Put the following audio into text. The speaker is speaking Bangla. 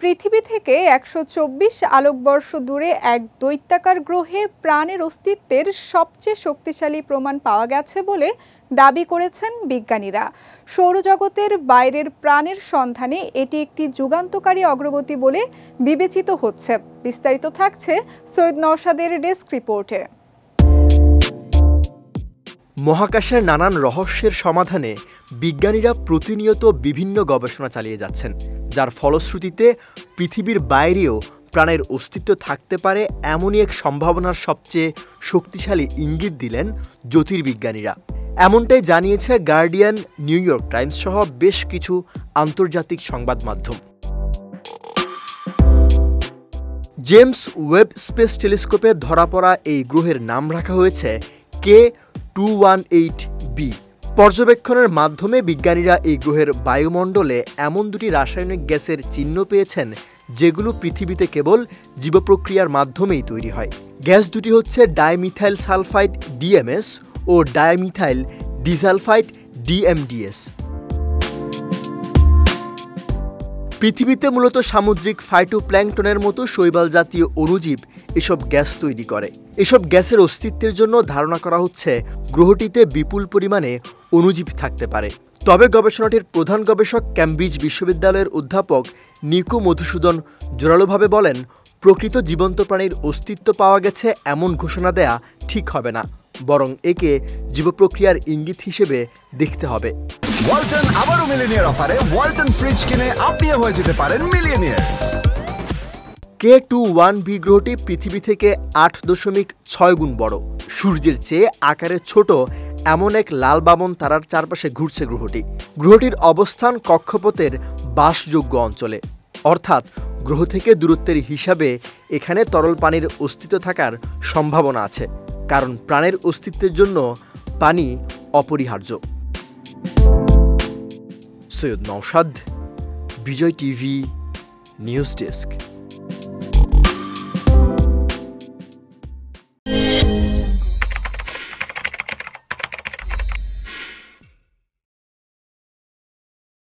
পৃথিবী থেকে ১২৪ আলোকবর্ষ দূরে এক দৈত্যাকার গ্রহে প্রাণের অস্তিত্বের সবচেয়ে শক্তিশালী প্রমাণ পাওয়া গেছে বলে দাবি করেছেন বিজ্ঞানীরা। সৌরজগতের বাইরের প্রাণের সন্ধানে এটি একটি যুগান্তকারী অগ্রগতি বলে বিবেচিত হচ্ছে। বিস্তারিত থাকছে সৈয়দ নওশাদের ডেস্ক রিপোর্টে। মহাকাশের নানান রহস্যের সমাধানে বিজ্ঞানীরা প্রতিনিয়ত বিভিন্ন গবেষণা চালিয়ে যাচ্ছেন, যার ফলশ্রুতিতে পৃথিবীর বাইরেও প্রাণের অস্তিত্ব থাকতে পারে এমনই এক সম্ভাবনার সবচেয়ে শক্তিশালী ইঙ্গিত দিলেন জ্যোতির্বিজ্ঞানীরা। এমনটাই জানিয়েছে গার্ডিয়ান, নিউ ইয়র্ক টাইমস সহ বেশ কিছু আন্তর্জাতিক সংবাদ মাধ্যম। জেমস ওয়েব স্পেস টেলিস্কোপে ধরা পড়া এই গ্রহের নাম রাখা হয়েছে K218b। পর্যবেক্ষণের মাধ্যমে বিজ্ঞানীরা এই গ্রহের বায়ুমণ্ডলে এমন দুটি রাসায়নিক গ্যাসের চিহ্ন পেয়েছেন যেগুলো পৃথিবীতে কেবল জীবপ্রক্রিয়ার মাধ্যমেই তৈরি হয়। গ্যাস দুটি হচ্ছে ডাইমিথাইল সালফাইড DMS ও ডাইমিথাইল ডিসালফাইড DMDS। পৃথিবীতে মূলত সামুদ্রিক ফাইটোপ্ল্যাঙ্কটনের মতো শৈবাল জাতীয় অণুজীব এসব গ্যাস তৈরি করে। এসব গ্যাসের অস্তিত্বের জন্য ধারণা করা হচ্ছে গ্রহটিতে বিপুল পরিমাণে অণুজীব থাকতে পারে। তবে গবেষণাটির প্রধান গবেষক ক্যামব্রিজ বিশ্ববিদ্যালয়ের অধ্যাপক নিকো মধুসূদন জোরালোভাবে বলেন, প্রকৃত জীবন্ত প্রাণীর অস্তিত্ব পাওয়া গেছে এমন ঘোষণা দেয়া ঠিক হবে না, বরং একে জীবপ্রক্রিয়ার ইঙ্গিত হিসেবে দেখতে হবে। ওয়ালটন আবারও মিলিয়নিয়ার অফারে ওয়ালটন ফ্রিজ কিনে আপনিও হয়ে যেতে পারেন মিলিয়নিয়ার। K218b গ্রহটি পৃথিবী থেকে 8.6 গুণ বড়। সূর্যের চেয়ে আকারে ছোট এমন এক লাল বামন তারার চারপাশে ঘুরছে গ্রহটি। গ্রহটির অবস্থান কক্ষপথের বাসযোগ্য অঞ্চলে, অর্থাৎ গ্রহ থেকে দূরত্বের হিসাবে এখানে তরল পানির অস্তিত্ব থাকার সম্ভাবনা আছে, কারণ প্রাণের অস্তিত্বের জন্য পানি অপরিহার্য। সৈয়দ নওশাদ, বিজয় টিভি, নিউজ ডেস্ক।